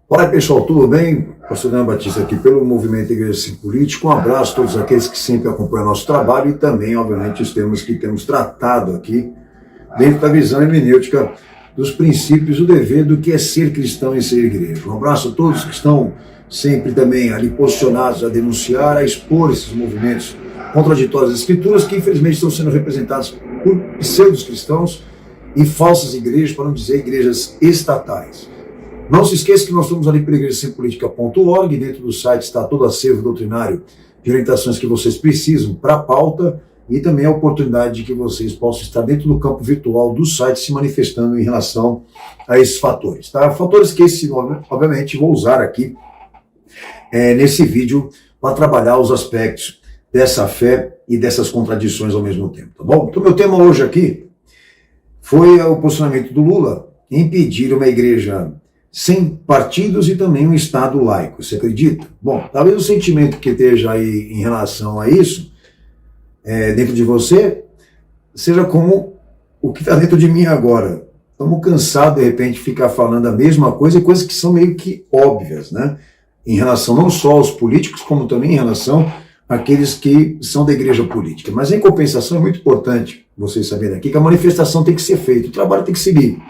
Olá pessoal, tudo bem? Pastor Daniel Batista aqui pelo Movimento Igreja Sem Política. Um abraço a todos aqueles que sempre acompanham nosso trabalho e também, obviamente, os temas que temos tratado aqui dentro da visão hermenêutica dos princípios, do dever do que é ser cristão e ser igreja. Um abraço a todos que estão sempre também ali posicionados a denunciar, a expor esses movimentos contraditórios das Escrituras que infelizmente estão sendo representados por pseudos cristãos e falsas igrejas, para não dizer igrejas estatais. Não se esqueça que nós estamos ali pela igrejasempolitica.org, dentro do site está todo o acervo doutrinário de orientações que vocês precisam para a pauta e também a oportunidade de que vocês possam estar dentro do campo virtual do site se manifestando em relação a esses fatores. Tá? Fatores que esse nome, obviamente, vou usar aqui nesse vídeo para trabalhar os aspectos dessa fé e dessas contradições ao mesmo tempo. Tá bom? Então, meu tema hoje aqui foi o posicionamento do Lula em pedir uma igreja sem partidos e também um Estado laico. Você acredita? Bom, talvez o sentimento que esteja aí em relação a isso, dentro de você, seja como o que está dentro de mim agora. Estamos cansados, de repente, de ficar falando a mesma coisa e coisas que são meio que óbvias, né? Em relação não só aos políticos, como também em relação àqueles que são da igreja política. Mas, em compensação, é muito importante vocês saberem aqui que a manifestação tem que ser feita, o trabalho tem que seguir.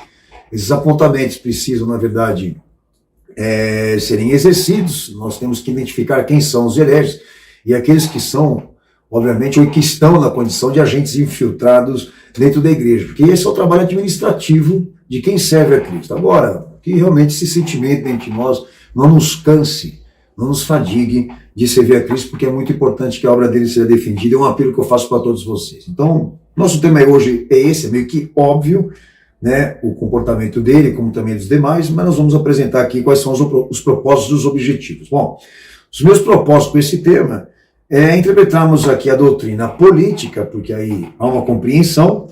Esses apontamentos precisam, na verdade, serem exercidos. Nós temos que identificar quem são os hereges e aqueles que são, obviamente, ou que estão na condição de agentes infiltrados dentro da igreja. Porque esse é o trabalho administrativo de quem serve a Cristo. Agora, que realmente esse sentimento dentro de nós não nos canse, não nos fadigue de servir a Cristo, porque é muito importante que a obra dele seja defendida. É um apelo que eu faço para todos vocês. Então, nosso tema hoje é esse, é meio que óbvio, né, o comportamento dele, como também dos demais, mas nós vamos apresentar aqui quais são os propósitos e os objetivos. Bom, os meus propósitos com esse tema é interpretarmos aqui a doutrina política, porque aí há uma compreensão,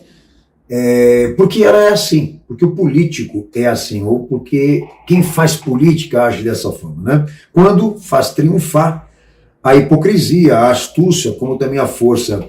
porque ela é assim, porque o político é assim, ou porque quem faz política age dessa forma, né? Quando faz triunfar a hipocrisia, a astúcia, como também a força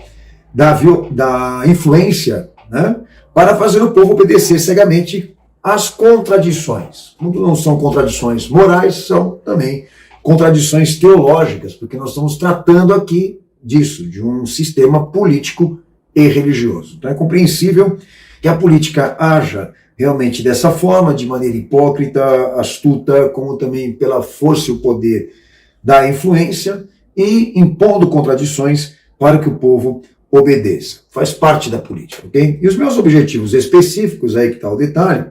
da influência, né? Para fazer o povo obedecer cegamente às contradições. Quando não são contradições morais, são também contradições teológicas, porque nós estamos tratando aqui disso, de um sistema político e religioso. Então é compreensível que a política haja realmente dessa forma, de maneira hipócrita, astuta, como também pela força e o poder da influência, e impondo contradições para que o povo obedeça. Faz parte da política, ok? E os meus objetivos específicos, aí que está o detalhe,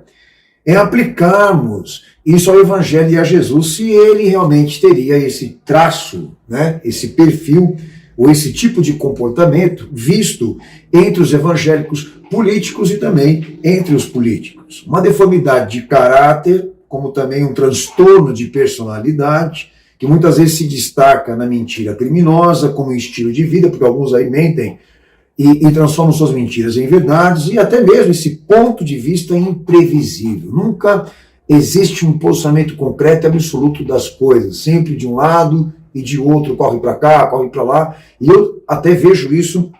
é aplicarmos isso ao Evangelho e a Jesus, se ele realmente teria esse traço, né, esse perfil, ou esse tipo de comportamento visto entre os evangélicos políticos e também entre os políticos. Uma deformidade de caráter, como também um transtorno de personalidade, que muitas vezes se destaca na mentira criminosa como estilo de vida, porque alguns aí mentem e transformam suas mentiras em verdades, e até mesmo esse ponto de vista imprevisível. Nunca existe um posicionamento concreto e absoluto das coisas, sempre de um lado e de outro, corre para cá, corre para lá, e eu até vejo isso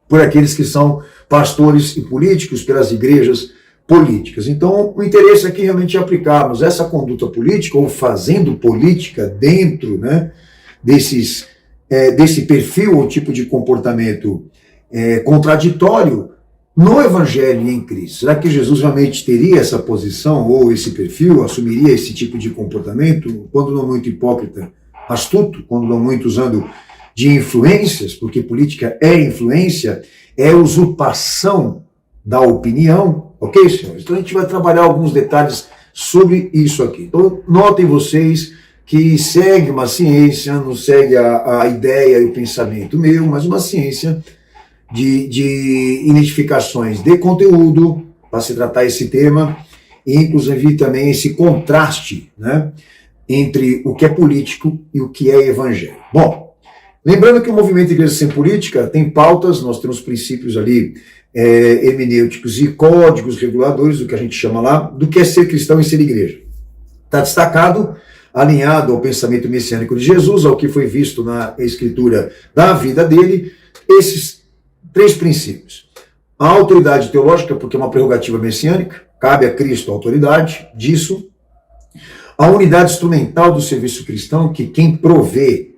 por aqueles que são pastores e políticos, pelas igrejas políticas. Então, o interesse aqui realmente é aplicarmos essa conduta política, ou fazendo política dentro, né, desse perfil ou tipo de comportamento contraditório no Evangelho e em Cristo. Será que Jesus realmente teria essa posição ou esse perfil, assumiria esse tipo de comportamento, quando não muito hipócrita, astuto, quando não muito usando de influências, porque política é influência, é usurpação da opinião, ok, senhores? Então a gente vai trabalhar alguns detalhes sobre isso aqui. Então notem vocês que segue uma ciência, não segue a ideia e o pensamento meu, mas uma ciência de identificações de conteúdo, para se tratar esse tema, e inclusive também esse contraste, né, entre o que é político e o que é evangelho. Bom, lembrando que o movimento Igreja Sem Política tem pautas, nós temos princípios ali hermenêuticos e códigos reguladores, do que a gente chama lá, do que é ser cristão e ser igreja. Está destacado, alinhado ao pensamento messiânico de Jesus, ao que foi visto na escritura da vida dele, esses 3 princípios. A autoridade teológica, porque é uma prerrogativa messiânica, cabe a Cristo a autoridade disso. A unidade instrumental do serviço cristão, que quem provê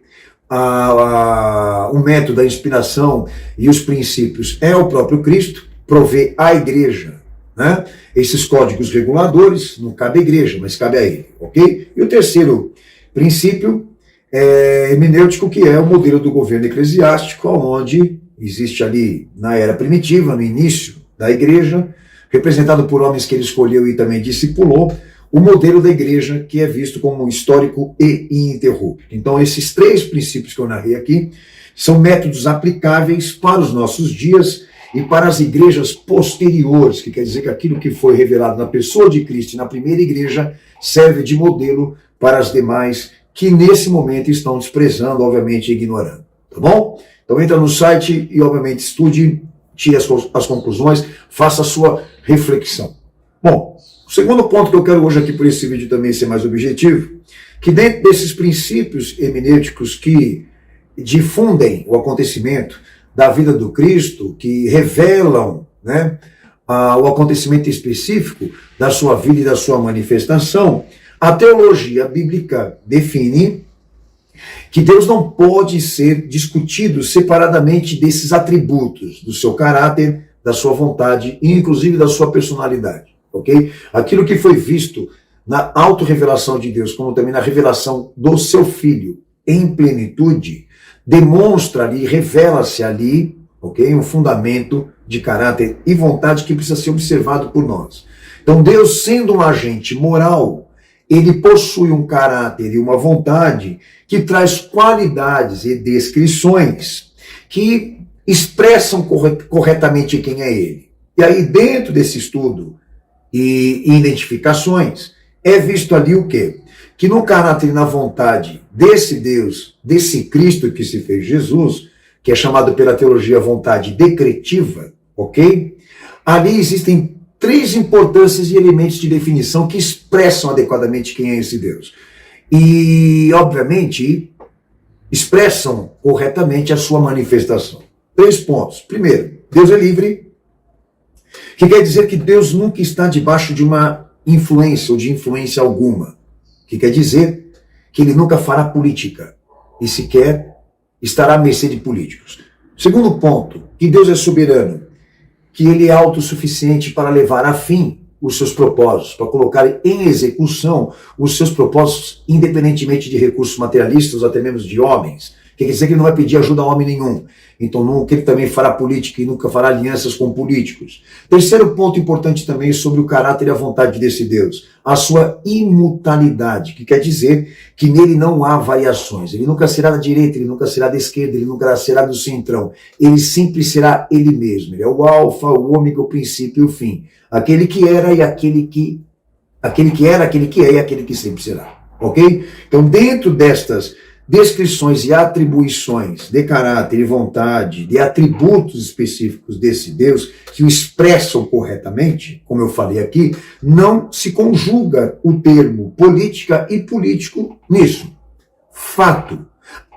o método, a inspiração e os princípios é o próprio Cristo, provê a igreja, né? Esses códigos reguladores, não cabe à igreja, mas cabe a ele, ok? E o terceiro princípio hermenêutico, que é o modelo do governo eclesiástico, onde existe ali na era primitiva, no início da igreja, representado por homens que ele escolheu e também discipulou, o modelo da igreja que é visto como histórico e ininterrupto. Então esses três princípios que eu narrei aqui são métodos aplicáveis para os nossos dias e para as igrejas posteriores, que quer dizer que aquilo que foi revelado na pessoa de Cristo e na primeira igreja serve de modelo para as demais que nesse momento estão desprezando, obviamente, e ignorando. Tá bom? Então entra no site e, obviamente, estude, tire as conclusões, faça a sua reflexão. Bom, o segundo ponto que eu quero hoje aqui por esse vídeo também ser mais objetivo, que dentro desses princípios hermenêuticos que difundem o acontecimento da vida do Cristo, que revelam, né, o acontecimento específico da sua vida e da sua manifestação, a teologia bíblica define que Deus não pode ser discutido separadamente desses atributos, do seu caráter, da sua vontade e inclusive da sua personalidade, ok? Aquilo que foi visto na autorrevelação de Deus, como também na revelação do seu Filho em plenitude, demonstra ali, revela-se ali, ok? Um fundamento de caráter e vontade que precisa ser observado por nós. Então Deus, sendo um agente moral, ele possui um caráter e uma vontade que traz qualidades e descrições que expressam corretamente quem é ele. E aí, dentro desse estudo e identificações, é visto ali o quê? Que no caráter e na vontade desse Deus, desse Cristo que se fez Jesus, que é chamado pela teologia vontade decretiva, ok? Ali existem três importâncias e elementos de definição que expressam adequadamente quem é esse Deus. E, obviamente, expressam corretamente a sua manifestação. 3 pontos. Primeiro, Deus é livre, que quer dizer que Deus nunca está debaixo de uma influência ou de influência alguma. Que quer dizer que ele nunca fará política e sequer estará à mercê de políticos. Segundo ponto, que Deus é soberano, que ele é autossuficiente para levar a fim os seus propósitos, para colocar em execução os seus propósitos, independentemente de recursos materialistas ou até mesmo de homens. Quer dizer que ele não vai pedir ajuda a homem nenhum. Então nunca ele também fará política e nunca fará alianças com políticos. Terceiro ponto importante também sobre o caráter e a vontade desse Deus, a sua imutabilidade, que quer dizer que nele não há variações. Ele nunca será da direita, ele nunca será da esquerda, ele nunca será do centrão. Ele sempre será ele mesmo. Ele é o alfa, o ômega, o princípio e o fim. Aquele que era e aquele que era, aquele que é e aquele que sempre será. Ok? Então dentro destas descrições e atribuições de caráter e vontade, de atributos específicos desse Deus, que o expressam corretamente, como eu falei aqui, não se conjuga o termo política e político nisso. Fato.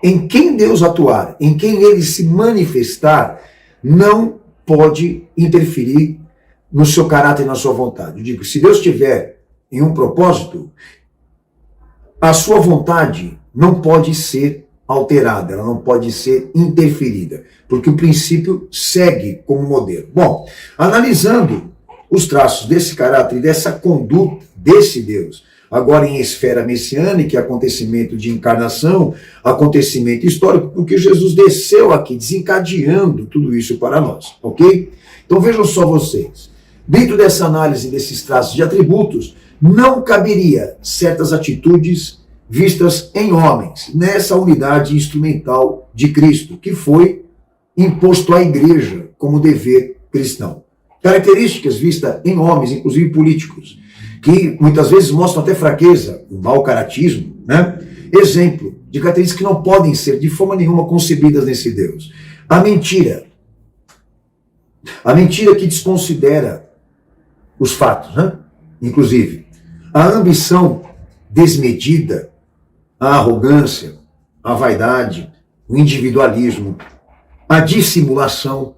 Em quem Deus atuar, em quem ele se manifestar, não pode interferir no seu caráter e na sua vontade. Eu digo, se Deus tiver em um propósito, a sua vontade não pode ser alterada, ela não pode ser interferida, porque o princípio segue como modelo. Bom, analisando os traços desse caráter e dessa conduta desse Deus, agora em esfera messiânica, acontecimento de encarnação, acontecimento histórico, porque Jesus desceu aqui desencadeando tudo isso para nós, ok? Então vejam só vocês, dentro dessa análise desses traços de atributos, não caberia certas atitudes vistas em homens, nessa unidade instrumental de Cristo, que foi imposto à igreja como dever cristão. Características vistas em homens, inclusive políticos, que muitas vezes mostram até fraqueza, o mau caratismo, né? Exemplo de características que não podem ser de forma nenhuma concebidas nesse Deus. A mentira que desconsidera os fatos, né? Inclusive, a ambição desmedida, a arrogância, a vaidade, o individualismo, a dissimulação,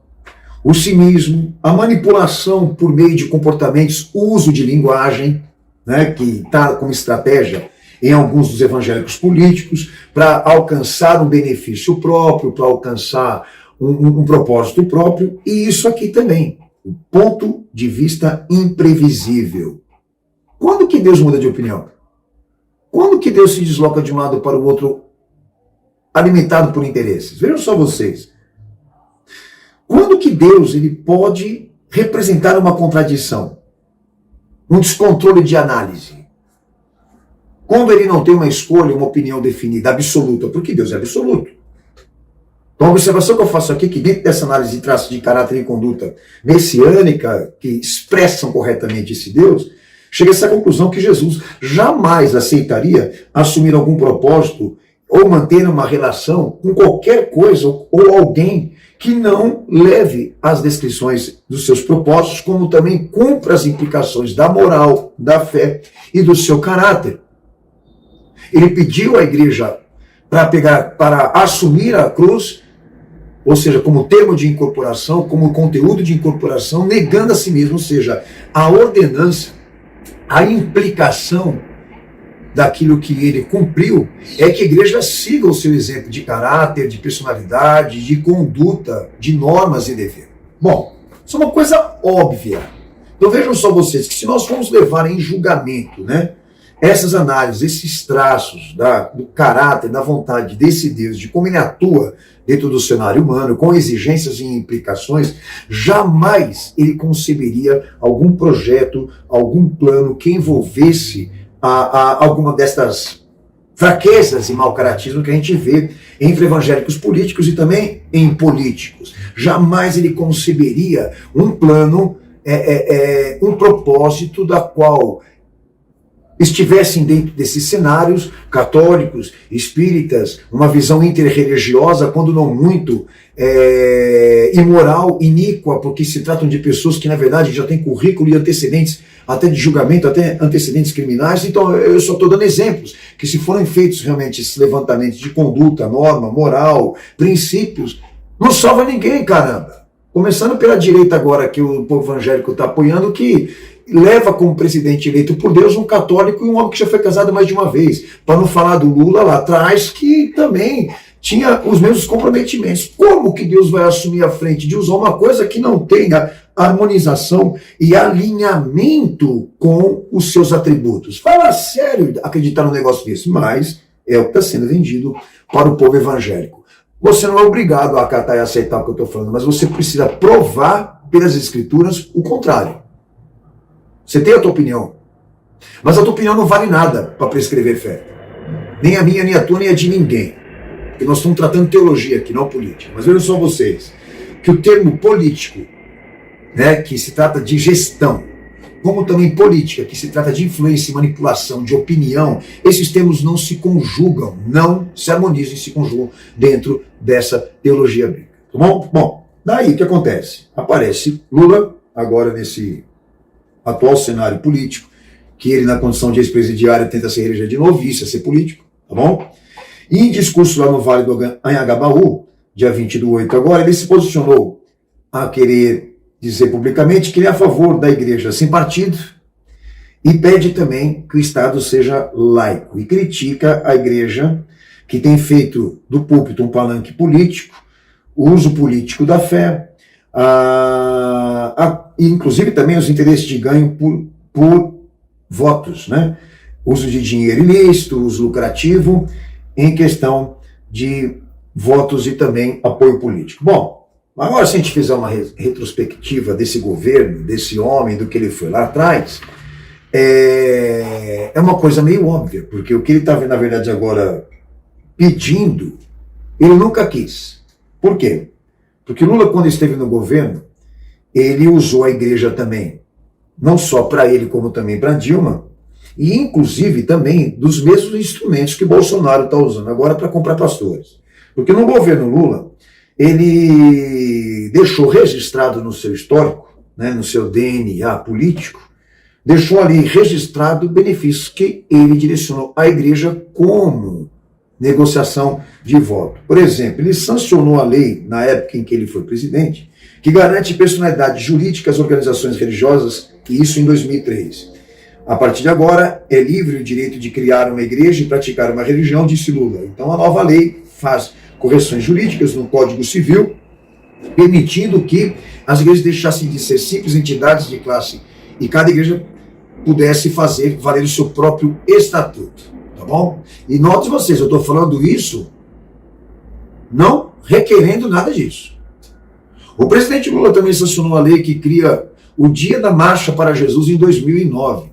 o cinismo, a manipulação por meio de comportamentos, uso de linguagem, né, que está como estratégia em alguns dos evangélicos políticos para alcançar um benefício próprio, para alcançar um propósito próprio, e isso aqui também, o ponto de vista imprevisível. Quando que Deus muda de opinião? Quando que Deus se desloca de um lado para o outro, alimentado por interesses? Vejam só vocês. Quando que Deus ele pode representar uma contradição? Um descontrole de análise? Quando ele não tem uma escolha, uma opinião definida, absoluta, porque Deus é absoluto. Então a observação que eu faço aqui é que dentro dessa análise de traços de caráter e conduta messiânica, que expressam corretamente esse Deus, chega a essa conclusão que Jesus jamais aceitaria assumir algum propósito ou manter uma relação com qualquer coisa ou alguém que não leve as descrições dos seus propósitos, como também cumpra as implicações da moral, da fé e do seu caráter. Ele pediu à igreja para assumir a cruz, ou seja, como termo de incorporação, como conteúdo de incorporação, negando a si mesmo, ou seja, a ordenança, a implicação daquilo que ele cumpriu é que a igreja siga o seu exemplo de caráter, de personalidade, de conduta, de normas e dever. Bom, isso é uma coisa óbvia. Então vejam só vocês, que se nós formos levar em julgamento, né, essas análises, esses traços do caráter, da vontade desse Deus, de como ele atua dentro do cenário humano, com exigências e implicações, jamais ele conceberia algum projeto, algum plano que envolvesse alguma destas fraquezas e mau caratismo que a gente vê entre evangélicos políticos e também em políticos. Jamais ele conceberia um plano, um propósito da qual estivessem dentro desses cenários católicos, espíritas, uma visão interreligiosa, quando não muito imoral, iníqua, porque se tratam de pessoas que, na verdade, já têm currículo e antecedentes, até de julgamento, até antecedentes criminais. Então, eu só estou dando exemplos, que se forem feitos realmente esses levantamentos de conduta, norma, moral, princípios, não salva ninguém, caramba. Começando pela direita agora, que o povo evangélico está apoiando, que leva como presidente eleito por Deus um católico e um homem que já foi casado mais de uma vez. Para não falar do Lula lá atrás, que também tinha os mesmos comprometimentos. Como que Deus vai assumir a frente de usar uma coisa que não tenha harmonização e alinhamento com os seus atributos? Fala sério acreditar num negócio desse, mas é o que está sendo vendido para o povo evangélico. Você não é obrigado a acatar e aceitar o que eu estou falando, mas você precisa provar pelas escrituras o contrário. Você tem a tua opinião, mas a tua opinião não vale nada para prescrever fé. Nem a minha, nem a tua, nem a de ninguém. Porque nós estamos tratando teologia aqui, não política. Mas vejam só vocês, que o termo político, né, que se trata de gestão, como também política, que se trata de influência e manipulação, de opinião, esses termos não se conjugam, não se harmonizam e se conjugam dentro dessa teologia bíblica. Tá bom? Bom, daí o que acontece? Aparece Lula, agora nesse atual cenário político, que ele na condição de ex-presidiário tenta se reeleger de novo, isso é ser político, tá bom? E em discurso lá no Vale do Anhangabaú, dia 20/8 agora, ele se posicionou a querer dizer publicamente que ele é a favor da igreja sem partido e pede também que o Estado seja laico e critica a igreja que tem feito do púlpito um palanque político, o uso político da fé, inclusive também os interesses de ganho por votos, né? Uso de dinheiro ilícito, uso lucrativo, em questão de votos e também apoio político. Bom, agora se a gente fizer uma retrospectiva desse governo, desse homem, do que ele foi lá atrás, é uma coisa meio óbvia, porque o que ele está, na verdade, agora pedindo, ele nunca quis. Por quê? Porque Lula, quando esteve no governo, ele usou a igreja também, não só para ele, como também para Dilma, e inclusive também dos mesmos instrumentos que Bolsonaro está usando agora para comprar pastores. Porque no governo Lula, ele deixou registrado no seu histórico, né, no seu DNA político, deixou ali registrado benefícios que ele direcionou à igreja como negociação de voto. Por exemplo, ele sancionou a lei, na época em que ele foi presidente, que garante personalidade jurídica às organizações religiosas, e isso em 2003. A partir de agora, é livre o direito de criar uma igreja e praticar uma religião, disse Lula. Então, a nova lei faz correções jurídicas no Código Civil, permitindo que as igrejas deixassem de ser simples entidades de classe e cada igreja pudesse fazer valer o seu próprio estatuto, tá bom? E note vocês, eu estou falando isso não requerendo nada disso. O presidente Lula também sancionou a lei que cria o Dia da Marcha para Jesus em 2009.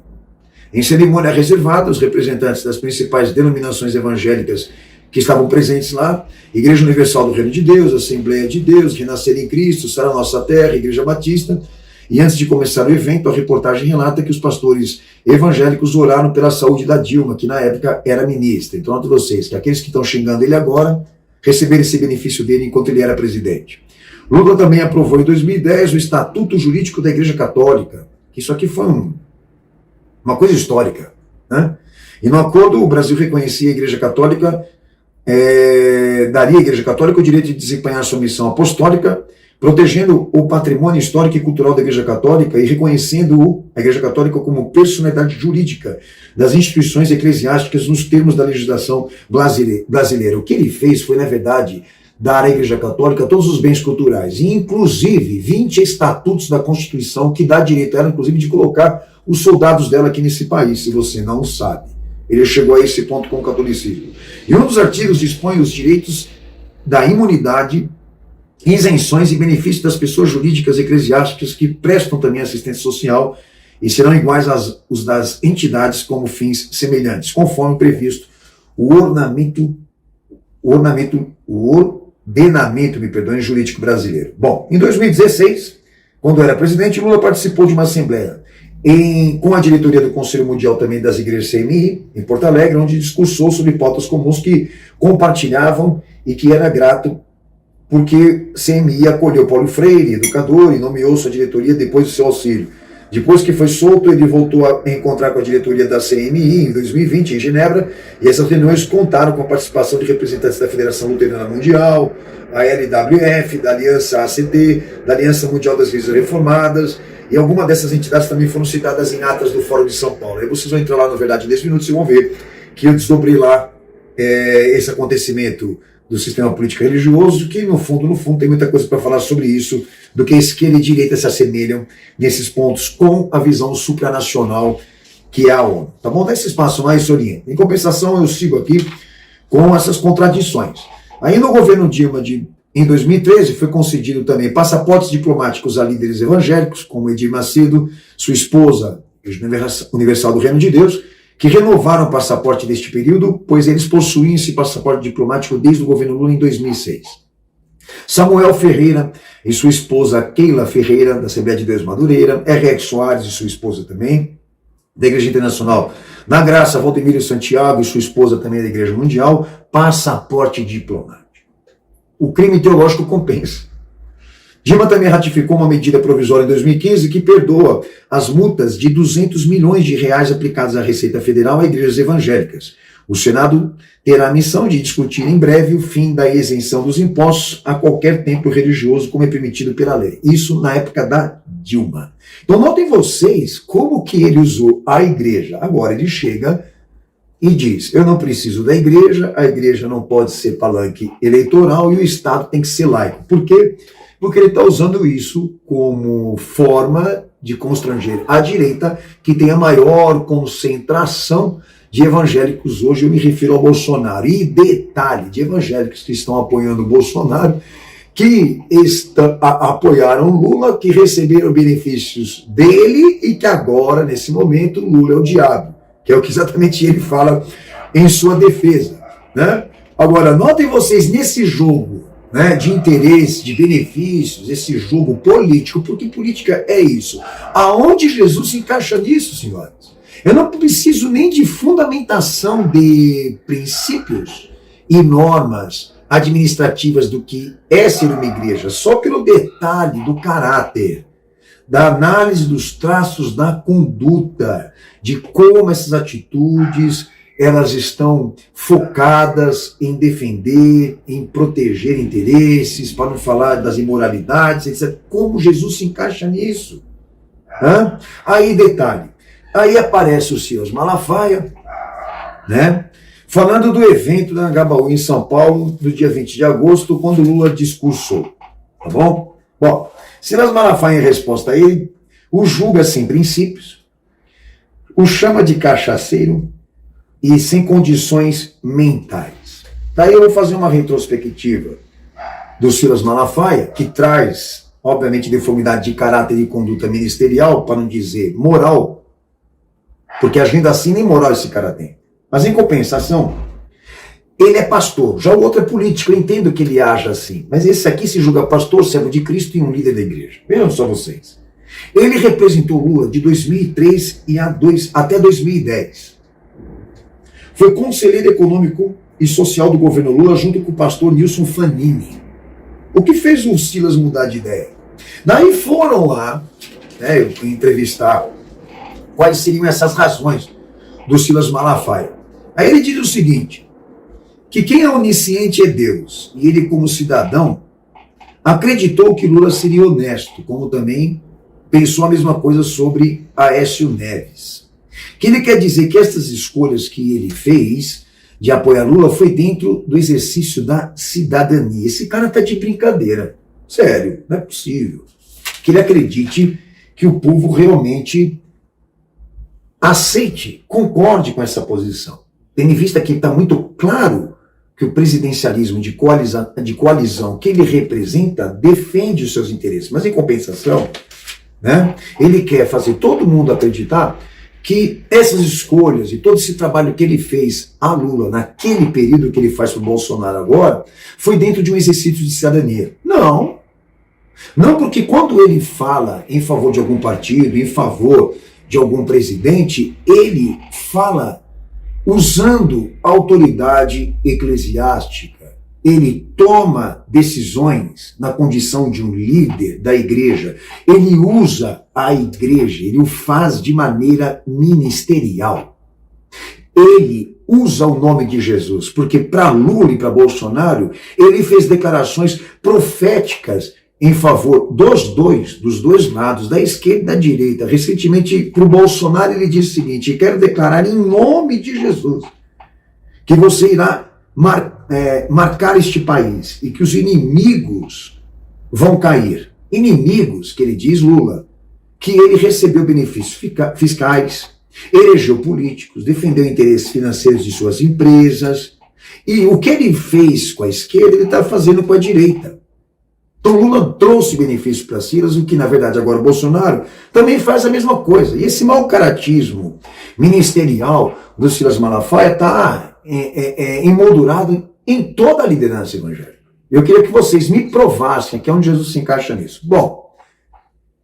Em cerimônia reservada, os representantes das principais denominações evangélicas que estavam presentes lá, Igreja Universal do Reino de Deus, Assembleia de Deus, Renascer em Cristo, Sara Nossa Terra, Igreja Batista. E antes de começar o evento, a reportagem relata que os pastores evangélicos oraram pela saúde da Dilma, que na época era ministra. Então, note vocês que aqueles que estão xingando ele agora receberam esse benefício dele enquanto ele era presidente. Lula também aprovou em 2010 o Estatuto Jurídico da Igreja Católica. Isso aqui foi uma coisa histórica, né? E no acordo, o Brasil reconhecia a Igreja Católica, daria à Igreja Católica o direito de desempenhar sua missão apostólica, protegendo o patrimônio histórico e cultural da Igreja Católica e reconhecendo a Igreja Católica como personalidade jurídica das instituições eclesiásticas nos termos da legislação brasileira. O que ele fez foi, na verdade, dar à Igreja Católica todos os bens culturais, e inclusive 20 estatutos da Constituição que dá direito a ela, inclusive, de colocar os soldados dela aqui nesse país, se você não sabe. Ele chegou a esse ponto com o catolicismo. E um dos artigos dispõe os direitos da imunidade, isenções e benefícios das pessoas jurídicas eclesiásticas que prestam também assistência social e serão iguais aos das entidades como fins semelhantes, conforme previsto o ordenamento jurídico brasileiro. Bom, em 2016, quando era presidente, Lula participou de uma assembleia com a diretoria do Conselho Mundial também das Igrejas CMI, em Porto Alegre, onde discursou sobre pautas comuns que compartilhavam e que era grato porque CMI acolheu Paulo Freire, educador, e nomeou sua diretoria depois do seu auxílio. Depois que foi solto, ele voltou a encontrar com a diretoria da CMI em 2020, em Genebra, e essas reuniões contaram com a participação de representantes da Federação Luterana Mundial, a LWF, da Aliança ACT, da Aliança Mundial das Igrejas Reformadas, e algumas dessas entidades também foram citadas em atas do Fórum de São Paulo. Aí vocês vão entrar lá, na verdade, em 10 minutos e vão ver que eu desdobrei lá esse acontecimento do sistema político religioso, que no fundo tem muita coisa para falar sobre isso, do que a esquerda e a direita se assemelham nesses pontos com a visão supranacional que é a ONU. Tá bom? Dá esse espaço mais se orienta. Em compensação, eu sigo aqui com essas contradições. Aí no governo Dilma, em 2013, foi concedido também passaportes diplomáticos a líderes evangélicos, como Edir Macedo, sua esposa, Universal do Reino de Deus, que renovaram o passaporte deste período, pois eles possuíam esse passaporte diplomático desde o governo Lula em 2006. Samuel Ferreira e sua esposa Keila Ferreira, da Assembleia de Deus Madureira, R.X. Soares e sua esposa também, da Igreja Internacional Na Graça, Valdemiro Santiago e sua esposa também da Igreja Mundial, passaporte diplomático. O crime teológico compensa. Dilma também ratificou uma medida provisória em 2015 que perdoa as multas de 200 milhões de reais aplicadas à Receita Federal a igrejas evangélicas. O Senado terá a missão de discutir em breve o fim da isenção dos impostos a qualquer templo religioso, como é permitido pela lei. Isso na época da Dilma. Então notem vocês como que ele usou a igreja. Agora ele chega e diz, eu não preciso da igreja, a igreja não pode ser palanque eleitoral e o Estado tem que ser laico. Por quê? Porque ele está usando isso como forma de constranger a direita, que tem a maior concentração de evangélicos hoje. Eu me refiro ao Bolsonaro. E detalhe, de evangélicos que estão apoiando o Bolsonaro, que apoiaram Lula, que receberam benefícios dele e que agora, nesse momento, Lula é o diabo, que é o que exatamente ele fala em sua defesa, né? Agora, notem vocês nesse jogo, né, de interesse, de benefícios, esse jogo político, porque política é isso. Aonde Jesus se encaixa nisso, senhores? Eu não preciso nem de fundamentação de princípios e normas administrativas do que é ser uma igreja, só pelo detalhe do caráter, da análise dos traços da conduta, de como essas atitudes elas estão focadas em defender, em proteger interesses, para não falar das imoralidades, etc. Como Jesus se encaixa nisso? Aí, detalhe, Aí aparece o Silas Malafaia, né? Falando do evento da Anhangabaú em São Paulo, no dia 20 de agosto, quando Lula discursou. Tá bom? Bom, Silas Malafaia, em resposta a ele, o julga sem princípios, o chama de cachaceiro e sem condições mentais. Daí eu vou fazer uma retrospectiva do Silas Malafaia, que traz, obviamente, deformidade de caráter e conduta ministerial, para não dizer moral, porque ainda assim nem moral esse cara tem. Mas em compensação, ele é pastor. Já o outro é político, eu entendo que ele age assim. Mas esse aqui se julga pastor, servo de Cristo e um líder da igreja. Vejam só vocês. Ele representou Lula de 2003 até 2010. Foi conselheiro econômico e social do governo Lula junto com o pastor Nilson Fanini. O que fez o Silas mudar de ideia? Daí foram lá, né, entrevistar quais seriam essas razões do Silas Malafaia. Aí ele diz o seguinte, que quem é onisciente é Deus, e ele como cidadão acreditou que Lula seria honesto, como também pensou a mesma coisa sobre Aécio Neves. Que ele quer dizer que essas escolhas que ele fez de apoiar Lula foi dentro do exercício da cidadania. Esse cara tá de brincadeira. Sério, não é possível que ele acredite que o povo realmente aceite, concorde com essa posição. Tendo em vista que está muito claro que o presidencialismo de coalizão que ele representa defende os seus interesses. Mas, em compensação, né, ele quer fazer todo mundo acreditar que essas escolhas e todo esse trabalho que ele fez a Lula naquele período que ele faz para o Bolsonaro agora, foi dentro de um exercício de cidadania. Não. Não, porque quando ele fala em favor de algum partido, em favor de algum presidente, ele fala usando autoridade eclesiástica. Ele toma decisões na condição de um líder da igreja. Ele usa a igreja, ele o faz de maneira ministerial. Ele usa o nome de Jesus, porque para Lula e para Bolsonaro, ele fez declarações proféticas em favor dos dois lados, da esquerda e da direita. Recentemente, para o Bolsonaro, ele disse o seguinte: quero declarar em nome de Jesus que você irá marcar este país e que os inimigos vão cair. Inimigos, que ele diz, Lula, que ele recebeu benefícios fiscais, elegeu políticos, defendeu interesses financeiros de suas empresas, e o que ele fez com a esquerda, ele está fazendo com a direita. Então Lula trouxe benefícios para Silas, o que na verdade agora o Bolsonaro também faz a mesma coisa. E esse mau caratismo ministerial do Silas Malafaia está emoldurado em toda a liderança evangélica. Eu queria que vocês me provassem que é onde Jesus se encaixa nisso. Bom,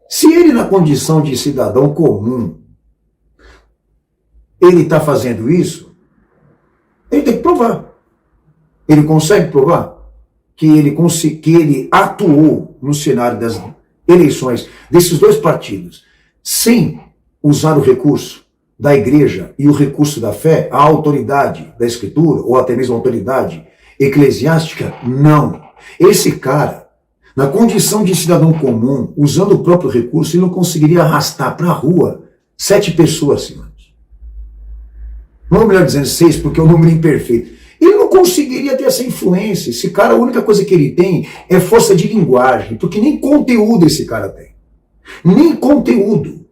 se ele na condição de cidadão comum, ele está fazendo isso, ele tem que provar. Ele consegue provar que ele atuou no cenário das eleições desses dois partidos sem usar o recurso da igreja e o recurso da fé, a autoridade da escritura, ou até mesmo a autoridade eclesiástica? Não. Esse cara, na condição de cidadão comum, usando o próprio recurso, ele não conseguiria arrastar para a rua 7 pessoas, senhores. Não, melhor dizendo 6, porque é um número imperfeito. Ele não conseguiria ter essa influência. Esse cara, a única coisa que ele tem é força de linguagem, porque nem conteúdo esse cara tem. Nem conteúdo.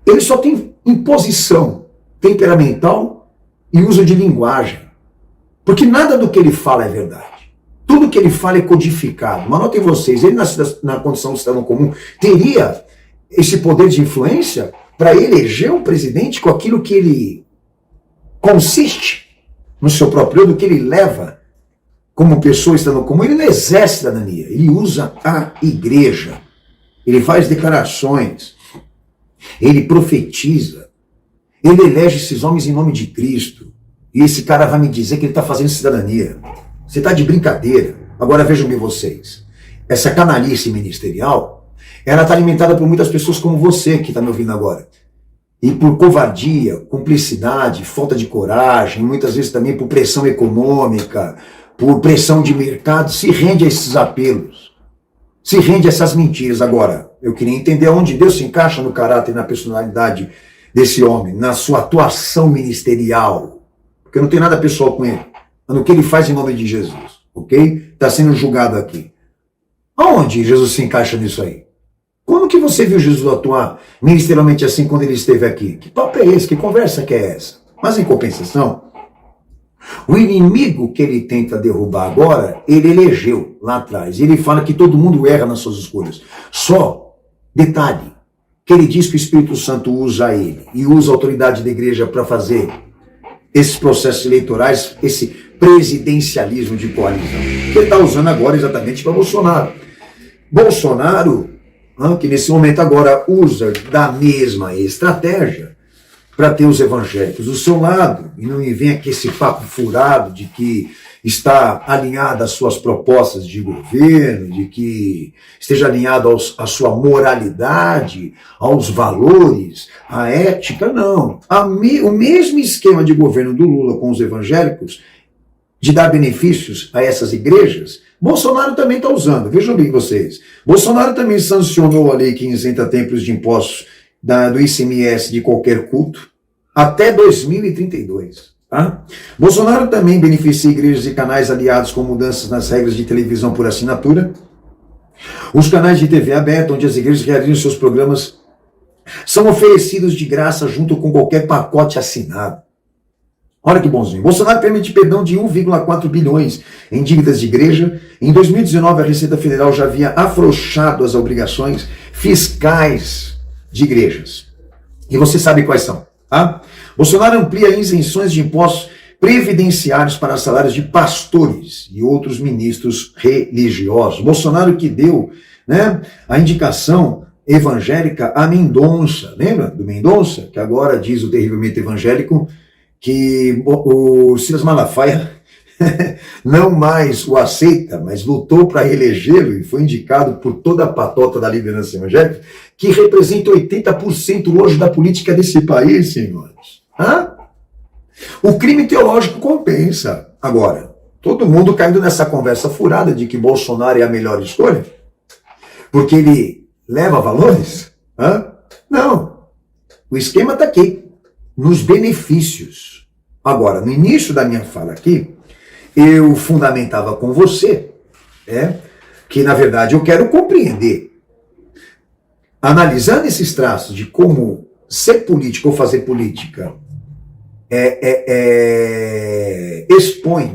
Ele só tem imposição temperamental e uso de linguagem. Porque nada do que ele fala é verdade. Tudo que ele fala é codificado. Mas notem vocês, ele na condição de cidadão comum teria esse poder de influência para eleger um presidente com aquilo que ele consiste no seu próprio eu, do que ele leva como pessoa cidadão comum. Ele não exerce cidadania, ele usa a igreja, ele faz declarações, ele profetiza, ele elege esses homens em nome de Cristo, e esse cara vai me dizer que ele está fazendo cidadania. Você está de brincadeira. Agora vejam bem vocês, essa canalice ministerial, ela está alimentada por muitas pessoas como você que está me ouvindo agora. E por covardia, cumplicidade, falta de coragem, muitas vezes também por pressão econômica, por pressão de mercado, se rende a esses apelos, se rende a essas mentiras. Agora, eu queria entender onde Deus se encaixa no caráter e na personalidade desse homem, na sua atuação ministerial, porque não tem nada pessoal com ele, no que ele faz em nome de Jesus, ok? Está sendo julgado aqui. Aonde Jesus se encaixa nisso aí? Quando que você viu Jesus atuar ministerialmente assim quando ele esteve aqui? Que papo é esse? Que conversa que é essa? Mas em compensação, o inimigo que ele tenta derrubar agora, ele elegeu lá atrás. Ele fala que todo mundo erra nas suas escolhas. Só, detalhe, que ele diz que o Espírito Santo usa ele e usa a autoridade da igreja para fazer esses processos eleitorais, esse presidencialismo de coalizão, que ele está usando agora exatamente para Bolsonaro. Bolsonaro, que nesse momento agora usa da mesma estratégia para ter os evangélicos do seu lado, e não me vem aqui esse papo furado de que está alinhado às suas propostas de governo, de que esteja alinhado à sua moralidade, aos valores, à ética, não. O mesmo esquema de governo do Lula com os evangélicos, de dar benefícios a essas igrejas, Bolsonaro também está usando. Vejam bem vocês. Bolsonaro também sancionou a lei que isenta templos de impostos do ICMS de qualquer culto até 2032. Tá? Bolsonaro também beneficia igrejas e canais aliados com mudanças nas regras de televisão por assinatura. Os canais de TV aberta, onde as igrejas realizam seus programas, são oferecidos de graça junto com qualquer pacote assinado. Olha que bonzinho. Bolsonaro permite perdão de 1,4 bilhões em dívidas de igreja. Em 2019, a Receita Federal já havia afrouxado as obrigações fiscais de igrejas. E você sabe quais são, tá? Bolsonaro amplia isenções de impostos previdenciários para salários de pastores e outros ministros religiosos. Bolsonaro que deu, a indicação evangélica a Mendonça. Lembra do Mendonça? Que agora diz o terrivelmente evangélico que o Silas Malafaia não mais o aceita, mas lutou para reelegê-lo e foi indicado por toda a patota da liderança evangélica, que representa 80% hoje da política desse país, senhores. O crime teológico compensa. Agora, todo mundo caindo nessa conversa furada de que Bolsonaro é a melhor escolha, porque ele leva valores? Não. O esquema está aqui, nos benefícios. Agora, no início da minha fala aqui, eu fundamentava com você, que na verdade eu quero compreender, analisando esses traços de como ser político ou fazer política expõe,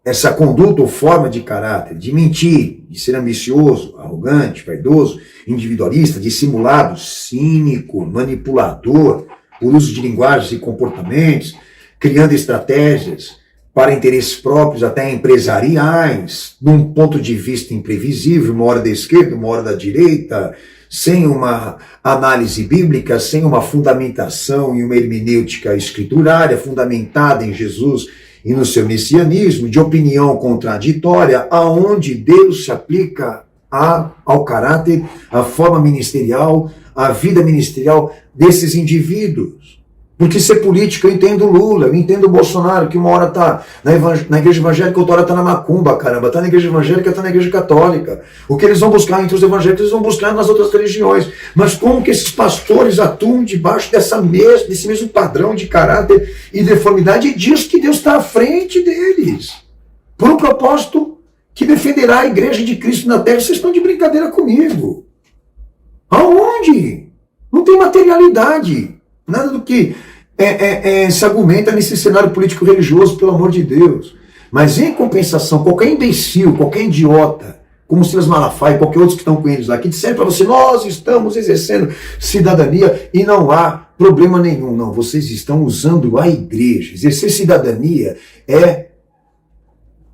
essa conduta ou forma de caráter, de mentir, de ser ambicioso, arrogante, vaidoso, individualista, dissimulado, cínico, manipulador, por uso de linguagens e comportamentos, criando estratégias para interesses próprios, até empresariais, num ponto de vista imprevisível, uma hora da esquerda, uma hora da direita, sem uma análise bíblica, sem uma fundamentação e uma hermenêutica escriturária fundamentada em Jesus e no seu messianismo, de opinião contraditória, aonde Deus se aplica ao caráter, à forma ministerial, à vida ministerial desses indivíduos. Porque ser político, eu entendo Lula, eu entendo Bolsonaro, que uma hora está na igreja evangélica, outra hora está na macumba, caramba, está na igreja evangélica, está na igreja católica. O que eles vão buscar entre os evangélicos, eles vão buscar nas outras religiões. Mas como que esses pastores atuam debaixo desse mesmo padrão de caráter e deformidade, e diz que Deus está à frente deles, por um propósito que defenderá a igreja de Cristo na terra? Vocês estão de brincadeira comigo. Aonde? Não tem materialidade. Nada do que se argumenta nesse cenário político-religioso, pelo amor de Deus. Mas, em compensação, qualquer imbecil, qualquer idiota, como Silas Malafaia e qualquer outro que estão com eles lá, que disseram para você, nós estamos exercendo cidadania e não há problema nenhum. Não, vocês estão usando a igreja. Exercer cidadania é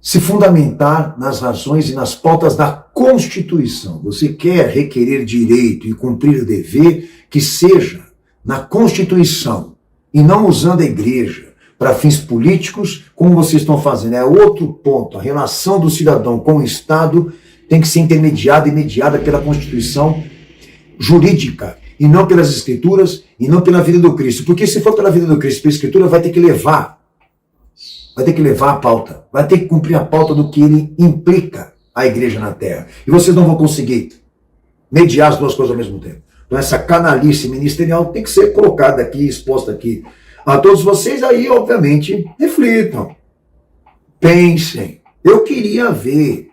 se fundamentar nas razões e nas pautas da Constituição. Você quer requerer direito e cumprir o dever, que seja na Constituição, e não usando a igreja para fins políticos, como vocês estão fazendo. É outro ponto. A relação do cidadão com o Estado tem que ser intermediada e mediada pela Constituição jurídica, e não pelas Escrituras, e não pela vida do Cristo. Porque se for pela vida do Cristo, pela Escritura, vai ter que levar a pauta, vai ter que cumprir a pauta do que ele implica a igreja na terra. E vocês não vão conseguir mediar as duas coisas ao mesmo tempo. Então essa canalice ministerial tem que ser colocada aqui, exposta aqui a todos vocês. Aí, obviamente, reflitam, pensem. Eu queria ver,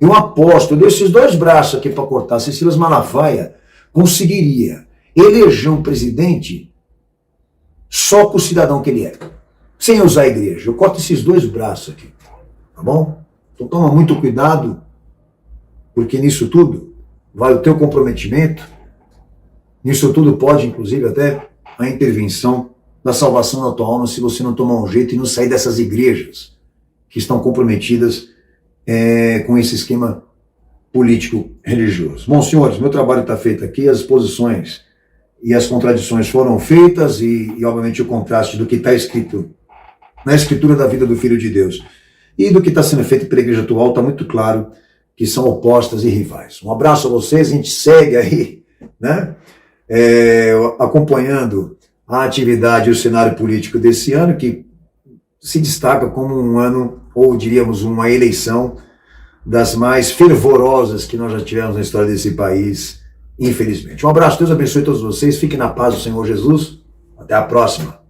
eu aposto, desses dois braços aqui para cortar, Cecília Malafaia conseguiria eleger um presidente só com o cidadão que ele é, sem usar a igreja. Eu corto esses dois braços aqui, tá bom? Então toma muito cuidado, porque nisso tudo vai o teu comprometimento, nisso tudo pode, inclusive, até a intervenção da salvação da tua alma, se você não tomar um jeito e não sair dessas igrejas que estão comprometidas com esse esquema político-religioso. Bom, senhores, meu trabalho está feito aqui, as exposições e as contradições foram feitas e obviamente, o contraste do que está escrito na Escritura da vida do Filho de Deus e do que está sendo feito pela igreja atual está muito claro que são opostas e rivais. Um abraço a vocês, a gente segue aí, né, acompanhando a atividade e o cenário político desse ano, que se destaca como um ano, ou diríamos uma eleição, das mais fervorosas que nós já tivemos na história desse país, infelizmente. Um abraço, Deus abençoe todos vocês, fiquem na paz do Senhor Jesus, até a próxima.